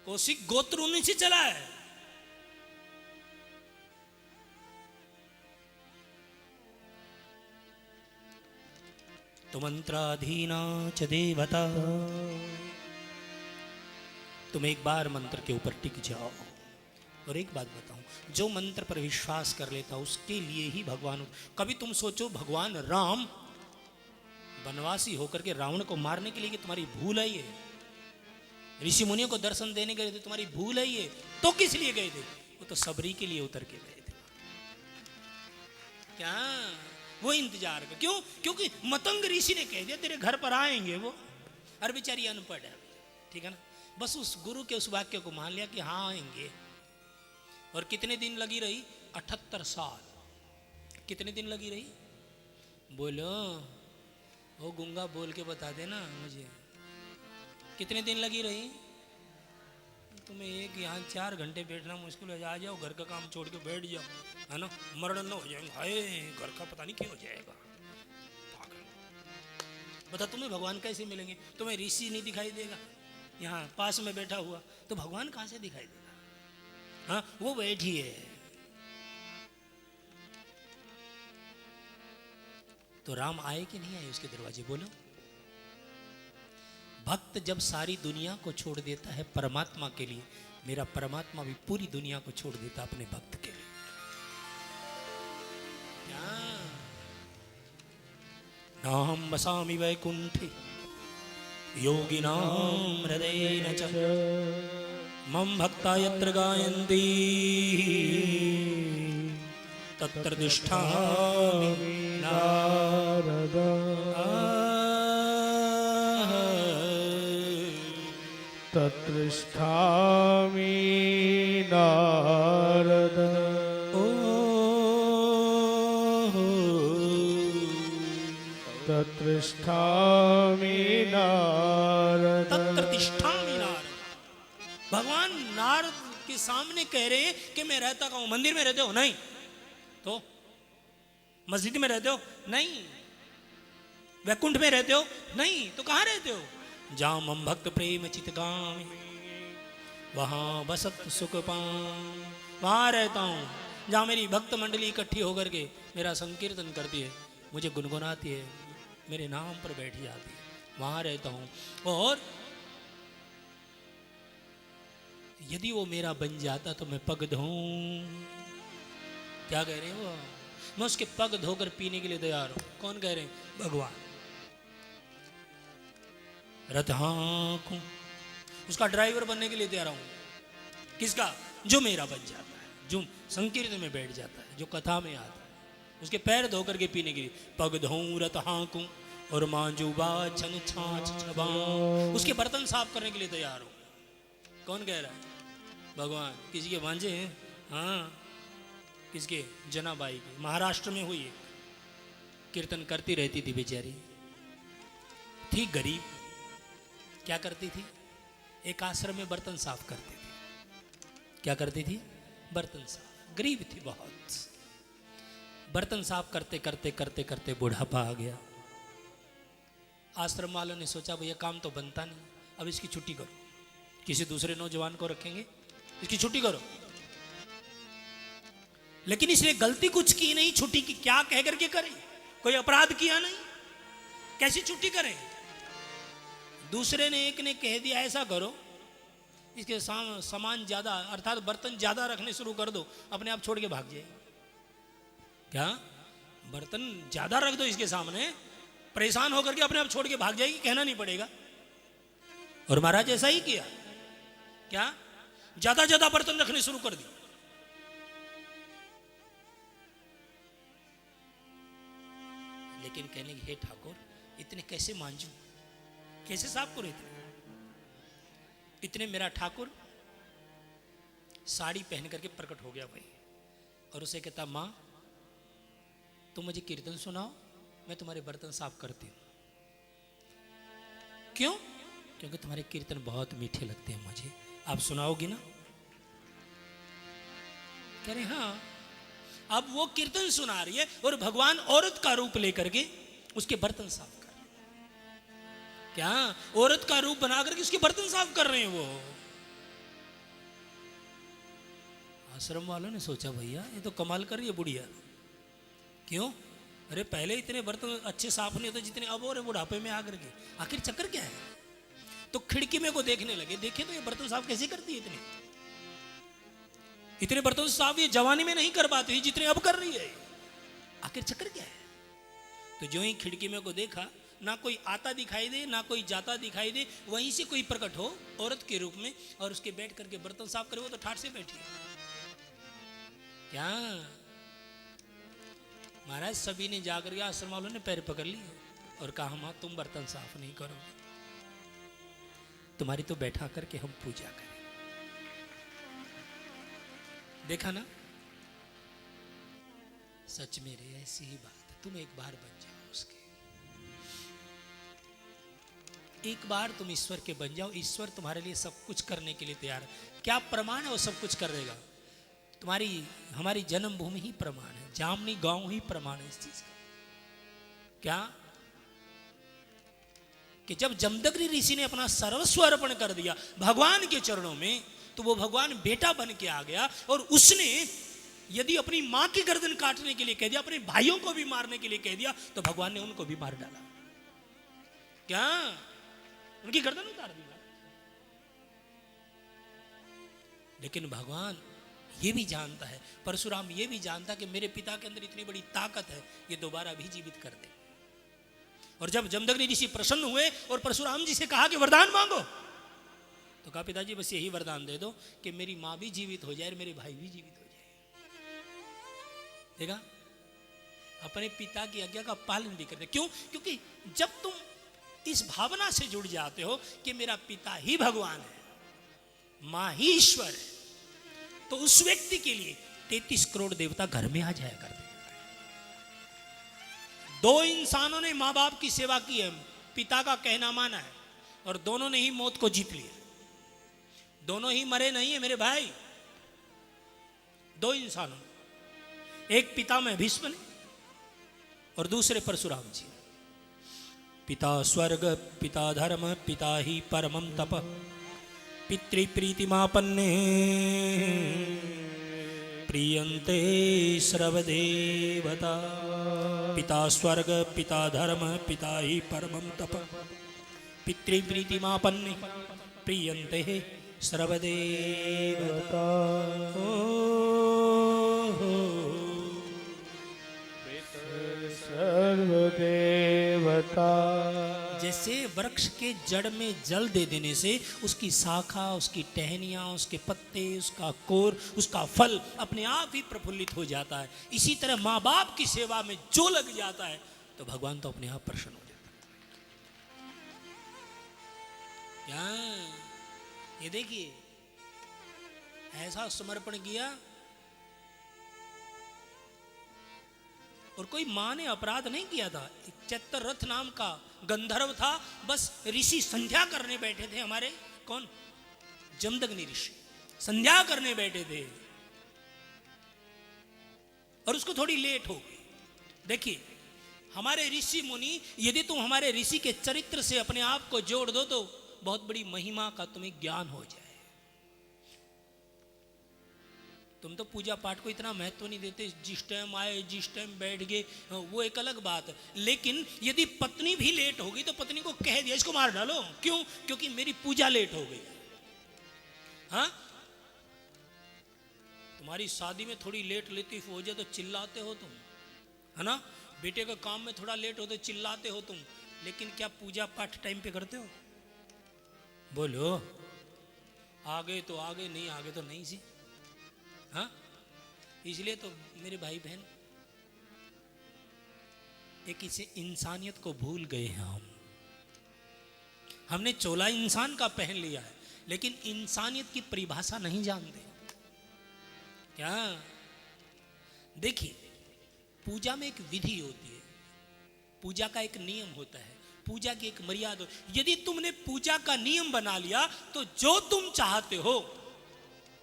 कौशिक गोत्र उन्हीं से चला है। तो मंत्राधीना च देवता। तुम एक बार मंत्र के ऊपर टिक जाओ। और एक बात बताऊं, जो मंत्र पर विश्वास कर लेता उसके लिए ही भगवान। कभी तुम सोचो भगवान राम वनवासी होकर के रावण को मारने के लिए कि तुम्हारी भूल है ये, ऋषि मुनियों को दर्शन देने के लिए तुम्हारी भूल है ये, तो किस लिए गए थे? वो तो सबरी के लिए उतर के गए थे। क्या वो इंतजार कर, क्यों? क्योंकि मतंग ऋषि ने कह दिया तेरे घर पर आएंगे वो। अरे बेचारी अनपढ़ है, ठीक है ना, बस उस गुरु के उस वाक्य को मान लिया कि हाँ आएंगे। और कितने दिन लगी रही? 78 साल। कितने दिन लगी रही? बोलो, वो गूंगा बोल के बता देना मुझे, कितने दिन लगी रही? तुम्हें एक यहाँ 4 घंटे बैठना मुश्किल है, आ जाओ घर का काम छोड़ के बैठ जाओ, है ना, मरण न हो जाएंगे। हाय घर का पता नहीं क्यों हो जाएगा। बता तुम्हें भगवान कैसे मिलेंगे? तुम्हें ऋषि नहीं दिखाई देगा यहाँ पास में बैठा हुआ, तो भगवान कहाँ से दिखाई देगा? हाँ वो बैठी है। तो राम आए कि नहीं आए उसके दरवाजे? बोलो। भक्त जब सारी दुनिया को छोड़ देता है परमात्मा के लिए, मेरा परमात्मा भी पूरी दुनिया को छोड़ देता अपने भक्त के लिए। नाहं वसामि वैकुंठे योगिनां हृदयेन च मम भक्ता यत्र गायन्ति तत्र तिष्ठामि नारद तत्तिष्ठामि नारद तत्तिष्ठामि नारद तत्तिष्ठामि नारद। भगवान नारद के सामने कह रहे हैं कि मैं रहता कहाँ हूं? मंदिर में रहते हो? नहीं। तो मस्जिद में रहते हो? नहीं। वैकुंठ में रहते हो? नहीं। तो कहाँ रहते हो? जहाँ मम भक्त प्रेम चित गावे वहाँ बसत सुख पाऊं, वहाँ रहता हूँ जहाँ मेरी भक्त मंडली इकट्ठी होकर के मेरा संकीर्तन करती है, मुझे गुनगुनाती है, मेरे नाम पर बैठ जाती है, वहाँ रहता हूँ। और यदि वो मेरा बन जाता तो मैं पग धोऊं। क्या कह रहे हैं वो? मैं उसके पग धोकर पीने के लिए तैयार हूं। कौन कह रहे हैं? भगवान। रथ हाँकूं, उसका ड्राइवर बनने के लिए तैयार हूं। किसका? जो मेरा बन जाता है, जो संकीर्तन में बैठ जाता है, जो कथा में आता है, उसके पैर धोकर के पीने के लिए पग धोऊं रथ हाँकूं और मांजू बाछन छाछ छबाऊं, उसके बर्तन साफ करने के लिए तैयार हूं। कौन कह रहा है? भगवान। किसी के भांजे हैं? हाँ। किसके? जनाबाई के। महाराष्ट्र में हुई है, कीर्तन करती रहती थी बेचारी, थी गरीब। क्या करती थी? एक आश्रम में बर्तन साफ करती थी। क्या करती थी? बर्तन साफ। गरीब थी बहुत। बर्तन साफ करते करते करते करते बुढ़ापा आ गया। आश्रम वालों ने सोचा भैया काम तो बनता नहीं, अब इसकी छुट्टी करो, किसी दूसरे नौजवान को रखेंगे, इसकी छुट्टी करो। लेकिन इसने गलती कुछ की नहीं, छुट्टी की क्या कह करके करें? कोई अपराध किया नहीं, कैसी छुट्टी करें? दूसरे ने, एक ने कह दिया ऐसा करो, इसके सामान ज्यादा अर्थात बर्तन ज्यादा रखने शुरू कर दो, अपने आप छोड़ के भाग जाए। क्या? बर्तन ज्यादा रख दो इसके सामने, परेशान होकर के अपने आप छोड़ के भाग जाएगी, कहना नहीं पड़ेगा। और महाराज ऐसा ही किया। क्या? ज्यादा ज्यादा बर्तन रखने शुरू कर दी। लेकिन कहने की हे ठाकुर इतने कैसे मांजू, कैसे साफ करो इतने? मेरा ठाकुर साड़ी पहन करके प्रकट हो गया भाई, और उसे कहता माँ तुम मुझे कीर्तन सुनाओ, मैं तुम्हारे बर्तन साफ करती हूँ। क्यों? क्योंकि तुम्हारे कीर्तन बहुत मीठे लगते हैं मुझे, आप सुनाओगी ना? कह रहे हाँ। अब वो कीर्तन सुना रही है और भगवान औरत का रूप लेकर के उसके बर्तन साफ कर रहे हैं। क्या? औरत का रूप बना करके उसके बर्तन साफ कर रहे हैं वो। आश्रम वालों ने सोचा भैया ये तो कमाल कर रही है बुढ़िया। क्यों? अरे पहले इतने बर्तन अच्छे साफ नहीं होते जितने अब हो रहे बुढ़ापे में आकर के। आखिर चक्कर क्या है? तो खिड़की में को देखने लगे, देखे तो ये बर्तन साफ कैसे करती है, इतने बर्तन साफ ये जवानी में नहीं कर पाती जितने अब कर रही है। आखिर चक्कर क्या है? तो जो ही खिड़की में को देखा, ना कोई आता दिखाई दे ना कोई जाता दिखाई दे, वहीं से कोई प्रकट हो औरत के रूप में और उसके बैठ करके बर्तन साफ करे। वो तो ठाठ से बैठी है। क्या महाराज सभी ने जाकर के आश्रम वालों ने पैर पकड़ लिए और कहा मां तुम बर्तन साफ नहीं करोगे, तुम्हारी तो बैठा करके हम पूजा करें। देखा ना, सच में रे ऐसी ही बात है। तुम एक बार बन जाओ उसके, एक बार तुम ईश्वर के बन जाओ, ईश्वर तुम्हारे लिए सब कुछ करने के लिए तैयार है। क्या प्रमाण है? वो सब कुछ कर देगा। तुम्हारी हमारी जन्मभूमि ही प्रमाण है, जामनी गांव ही प्रमाण है इस चीज का। क्या कि जब जमदग्नि ऋषि ने अपना सर्वस्व अर्पण कर दिया भगवान के चरणों में, तो वो भगवान बेटा बन के आ गया। और उसने यदि अपनी मां की गर्दन काटने के लिए कह दिया, अपने भाइयों को भी मारने के लिए कह दिया, तो भगवान ने उनको भी मार डाला। क्या उनकी गर्दन उतार दी? लेकिन भगवान ये भी जानता है, परशुराम ये भी जानता कि मेरे पिता के अंदर इतनी बड़ी ताकत है, ये दोबारा भी जीवित कर दे। और जब जमदग्नि ऋषि प्रसन्न हुए और परशुराम जी से कहा कि वरदान मांगो, तो कहा पिताजी बस यही वरदान दे दो कि मेरी मां भी जीवित हो जाए और मेरे भाई भी जीवित हो जाए। देखा, अपने पिता की आज्ञा का पालन भी करते। क्यों? क्योंकि जब तुम इस भावना से जुड़ जाते हो कि मेरा पिता ही भगवान है, मां ही ईश्वर है, तो उस व्यक्ति के लिए 33 करोड़ देवता घर में आ जाया करते। दो इंसानों ने मां बाप की सेवा की है, पिता का कहना माना है, और दोनों ने ही मौत को जीत लिया। दोनों ही मरे नहीं है मेरे भाई। दो इंसानों, एक पिता में भीष्म ने और दूसरे परशुराम जी। पिता स्वर्ग पिता धर्म पिता ही परमं तप, पितृप्रीतिमापन्ने प्रियन्ते सर्वदेवता। पिता स्वर्ग पिता धर्म पिता ही परमं तप, पितृप्रीतिमापन्ने प्रियन्ते सर्वदेवता। सर्वदेवता। जैसे वृक्ष के जड़ में जल दे देने से उसकी शाखा, उसकी टहनियाँ, उसके पत्ते, उसका कोर, उसका फल अपने आप ही प्रफुल्लित हो जाता है, इसी तरह माँ बाप की सेवा में जो लग जाता है तो भगवान तो अपने आप प्रसन्न हो जाता है। क्या ये देखिए, ऐसा समर्पण किया और कोई मां ने अपराध नहीं किया था। चैत्ररथ नाम का गंधर्व था, बस ऋषि संध्या करने बैठे थे। हमारे कौन? जमदग्नि ऋषि संध्या करने बैठे थे और उसको थोड़ी लेट हो गई। देखिए, हमारे ऋषि मुनि, यदि तुम हमारे ऋषि के चरित्र से अपने आप को जोड़ दो तो बहुत बड़ी महिमा का तुम्हें ज्ञान हो जाए। तुम तो पूजा पाठ को इतना महत्व नहीं देते, जिस टाइम आए जिस टाइम बैठ गए, वो एक अलग बात है। लेकिन यदि पत्नी भी लेट हो गई तो पत्नी को कह दिया इसको मार डालो। क्यों? क्योंकि मेरी पूजा लेट हो गई। हाँ, तुम्हारी शादी में थोड़ी लेट लतीफ हो जाए तो चिल्लाते हो तुम, है ना? बेटे का काम में थोड़ा लेट हो तो चिल्लाते हो तुम, लेकिन क्या पूजा पाठ टाइम पे करते हो? बोलो, आगे तो आगे, नहीं आगे तो नहीं सी। हाँ, इसलिए तो मेरे भाई बहन, एक इसे इंसानियत को भूल गए हैं हम। हमने चोला इंसान का पहन लिया है, लेकिन इंसानियत की परिभाषा नहीं जानते। क्या? देखिए, पूजा में एक विधि होती है, पूजा का एक नियम होता है, पूजा की एक मर्यादा। यदि तुमने पूजा का नियम बना लिया तो जो तुम चाहते हो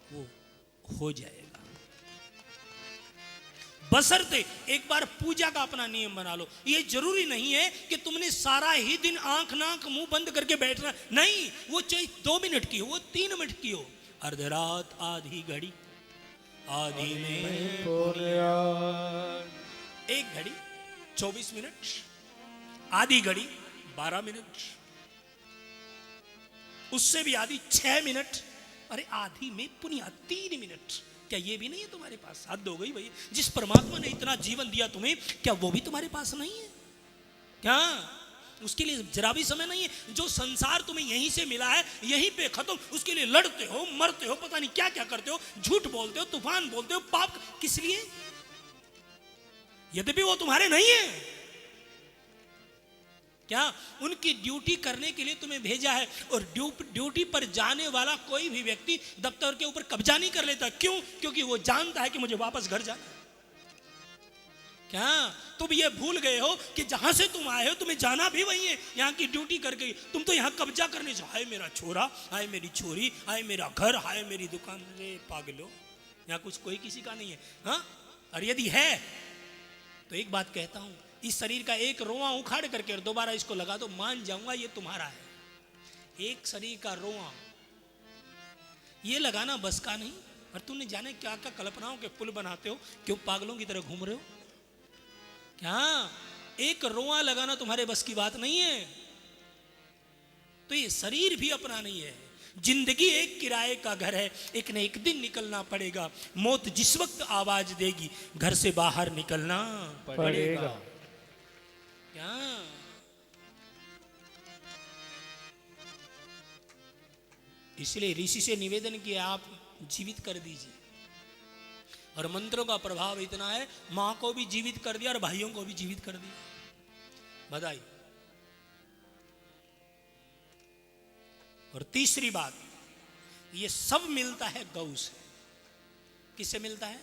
वो हो जाएगा। बशर्ते एक बार पूजा का अपना नियम बना लो। ये जरूरी नहीं है कि तुमने सारा ही दिन आंख नाक मुंह बंद करके बैठना, नहीं। वो चाहे 2 मिनट की हो, वो 3 मिनट की हो, अर्धरात आधी घड़ी आधी में 1 घड़ी 24 मिनट, आधी घड़ी 12 मिनट, उससे भी आधी 6 मिनट, अरे आधी में पुनिया 3 मिनट। क्या ये भी नहीं है तुम्हारे पास? हद हो गई भाई। जिस परमात्मा ने इतना जीवन दिया तुम्हें, क्या वो भी तुम्हारे पास नहीं है क्या? उसके लिए जरा भी समय नहीं है? जो संसार तुम्हें यहीं से मिला है, यहीं पे खत्म, उसके लिए लड़ते हो, मरते हो, पता नहीं क्या क्या करते हो, झूठ बोलते हो, तूफान बोलते हो, पाप, किस लिए? यद्यपि वो तुम्हारे नहीं है क्या? उनकी ड्यूटी करने के लिए तुम्हें भेजा है। और ड्यूटी पर जाने वाला कोई भी व्यक्ति दफ्तर के ऊपर कब्जा नहीं कर लेता। क्यों? क्योंकि वो जानता है कि मुझे वापस घर जाना है। क्या तुम ये भूल गए हो कि जहां से तुम आए हो तुम्हें जाना भी वही है? यहाँ की ड्यूटी कर गई, तुम तो यहाँ कब्जा करने से, हाय मेरा छोरा, हाय मेरी छोरी, हाय मेरा घर, हाय मेरी दुकान। रे पागलो, यहाँ कुछ कोई किसी का नहीं है। हाँ, और यदि है तो एक बात कहता हूं, इस शरीर का एक रोआ उखाड़ करके और दोबारा इसको लगा दो, मान जाऊंगा ये तुम्हारा है। एक शरीर का रोआ ये लगाना बस का नहीं। और तुमने जाने क्या क्या कल्पनाओं के पुल बनाते हो, क्यों पागलों की तरह घूम रहे हो? क्या एक रोआ लगाना तुम्हारे बस की बात नहीं है? तो ये शरीर भी अपना नहीं है। जिंदगी एक किराए का घर है, एक न एक दिन निकलना पड़ेगा। मौत जिस वक्त आवाज देगी, घर से बाहर निकलना पड़ेगा। क्या? इसलिए ऋषि से निवेदन किया, आप जीवित कर दीजिए। और मंत्रों का प्रभाव इतना है, मां को भी जीवित कर दिया और भाइयों को भी जीवित कर दिया। बधाई। और तीसरी बात, ये सब मिलता है गौ से। किससे मिलता है?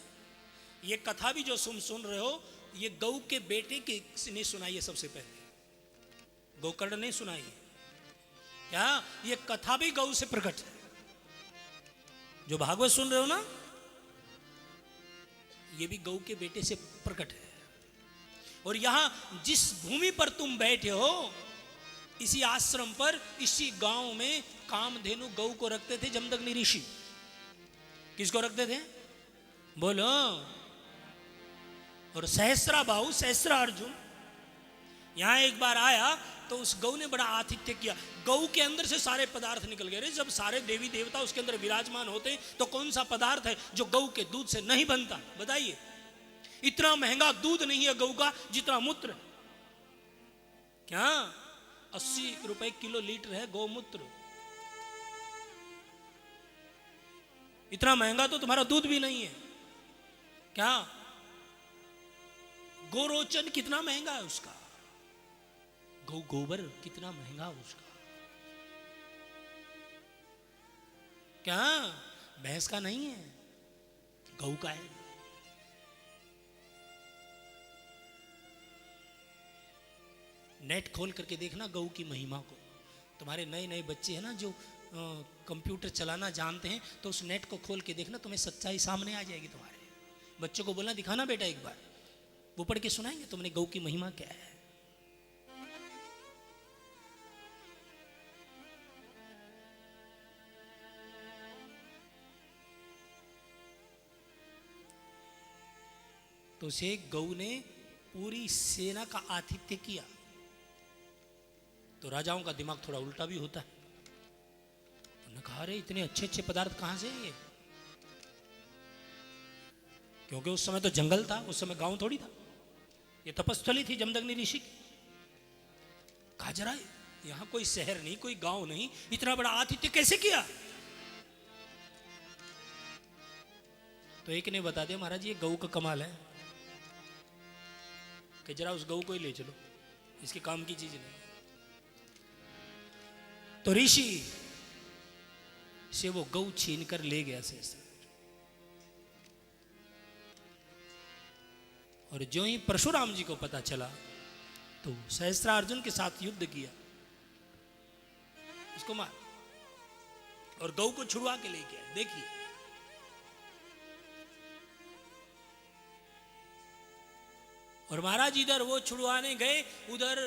ये कथा भी जो सुन रहे हो, ये गौ के बेटे ने सुनाई है सबसे पहले, गोकर्ण ने सुनाई है। क्या ये कथा भी गौ से प्रकट है? जो भागवत सुन रहे हो ना, ये भी गौ के बेटे से प्रकट है। और यहां जिस भूमि पर तुम बैठे हो, इसी आश्रम पर, इसी गांव में कामधेनु गौ को रखते थे जमदग्नि ऋषि। किसको रखते थे? बोलो। और सहस्रा बाहु सहस्रा अर्जुन यहां एक बार आया तो उस गौ ने बड़ा आतिथ्य किया। गौ के अंदर से सारे पदार्थ निकल गए। जब सारे देवी देवता उसके अंदर विराजमान होते हैं तो कौन सा पदार्थ है जो गौ के दूध से नहीं बनता? बताइए। इतना महंगा दूध नहीं है गौ का जितना मूत्र। क्या 80 रुपए किलो लीटर है गौमूत्र। इतना महंगा तो तुम्हारा दूध भी नहीं है। क्या गोरोचन कितना महंगा है उसका, गोबर कितना महंगा उसका। क्या भैंस का नहीं है, गौ का है। नेट खोल करके देखना गौ की महिमा को। तुम्हारे नए नए बच्चे हैं ना जो कंप्यूटर चलाना जानते हैं, तो उस नेट को खोल के देखना, तुम्हें सच्चाई सामने आ जाएगी। तुम्हारे बच्चों को बोलना, दिखाना बेटा एक बार, वो पढ़ के सुनाएंगे तुमने गौ की महिमा क्या है। तो उसे गौ ने पूरी सेना का आतिथ्य किया। तो राजाओं का दिमाग थोड़ा उल्टा भी होता है। उन्होंने कहा, अरे इतने अच्छे अच्छे पदार्थ कहां से ये? क्योंकि उस समय तो जंगल था, उस समय गांव थोड़ी था, ये तपस्थली थी जमदग्नि ऋषि की। कहा जरा यहां कोई शहर नहीं, कोई गांव नहीं, इतना बड़ा आतिथ्य कैसे किया? तो एक ने बता दिया, महाराज ये गौ का कमाल है, कि जरा उस गौ को ही ले चलो, इसके काम की चीज नहीं। तो ऋषि से वो गौ छीन कर ले गया शेष। और जो ही परशुराम जी को पता चला तो सहस्त्रार्जुन के साथ युद्ध किया, उसको मार और गौ को छुड़वा के ले गया। देखिए और महाराज इधर वो छुड़वाने गए, उधर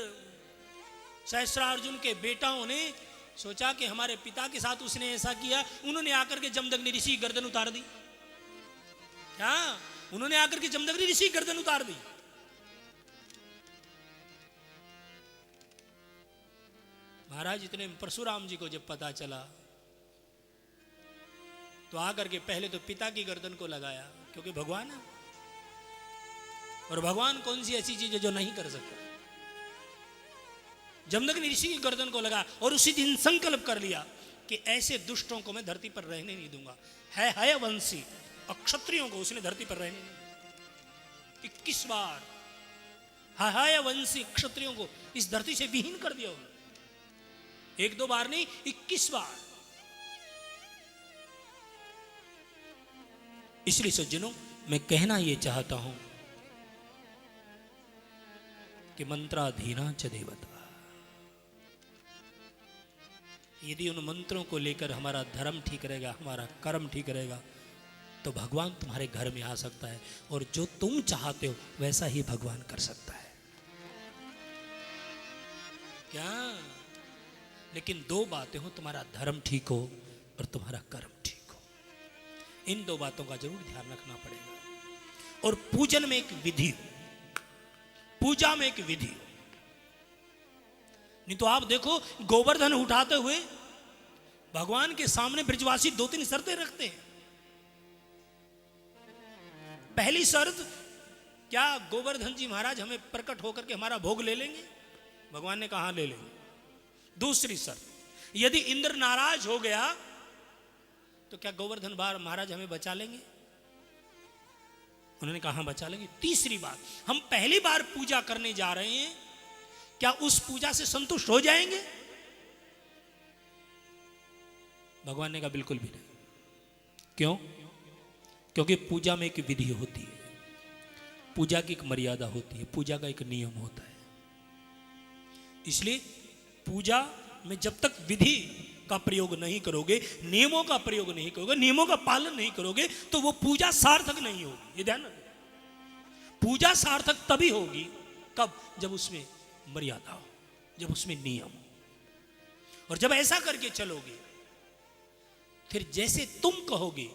सहस्त्रार्जुन के बेटाओं ने सोचा कि हमारे पिता के साथ उसने ऐसा किया। उन्होंने आकर के जमदग्नि ऋषि की गर्दन उतार दी। क्या उन्होंने आकर के जमदग्नि ऋषि की गर्दन उतार दी। महाराज इतने परशुराम जी को जब पता चला तो आकर के पहले तो पिता की गर्दन को लगाया, क्योंकि भगवान है और भगवान कौन सी ऐसी चीज है जो नहीं कर सकता। जमदग्नि ऋषि की गर्दन को लगा और उसी दिन संकल्प कर लिया कि ऐसे दुष्टों को मैं धरती पर रहने नहीं दूंगा। है हयवंशी अक्षत्रियों को उसने धरती पर रहने नहीं, 21 बार हयवंशी क्षत्रियों को इस धरती से विहीन कर दिया उन्होंने। 1-2 बार नहीं, 21 बार। इसलिए सज्जनों, मैं कहना यह चाहता हूं कि मंत्राधीना च देवता, यदि उन मंत्रों को लेकर हमारा धर्म ठीक रहेगा, हमारा कर्म ठीक रहेगा, तो भगवान तुम्हारे घर में आ सकता है और जो तुम चाहते हो वैसा ही भगवान कर सकता है। क्या? लेकिन 2 बातें हो, तुम्हारा धर्म ठीक हो और तुम्हारा कर्म ठीक हो। इन 2 बातों का जरूर ध्यान रखना पड़ेगा। और पूजन में एक विधि हो, पूजा में एक विधि हो। नहीं तो आप देखो, गोवर्धन उठाते हुए भगवान के सामने ब्रजवासी 2-3 शर्तें रखते हैं। पहली शर्त, क्या गोवर्धन जी महाराज हमें प्रकट होकर के हमारा भोग ले लेंगे? भगवान ने कहा ले लेंगे। दूसरी शर्त, यदि इंद्र नाराज हो गया तो क्या गोवर्धन महाराज हमें बचा लेंगे? उन्होंने कहा बचा लेंगे। तीसरी बात, हम पहली बार पूजा करने जा रहे हैं, क्या उस पूजा से संतुष्ट हो जाएंगे? भगवान ने कहा बिल्कुल भी नहीं। क्यों? क्योंकि पूजा में एक विधि होती है, पूजा की एक मर्यादा होती है, पूजा का एक नियम होता है। इसलिए पूजा में जब तक विधि का प्रयोग नहीं करोगे, नियमों का प्रयोग नहीं करोगे, नियमों का पालन नहीं करोगे, तो वो पूजा सार्थक नहीं होगी। ये ध्यान रखो। पूजा सार्थक तभी होगी कब? जब उसमें मर्यादा हो, जब उसमें नियम हो। और जब ऐसा करके चलोगे, फिर जैसे तुम कहोगे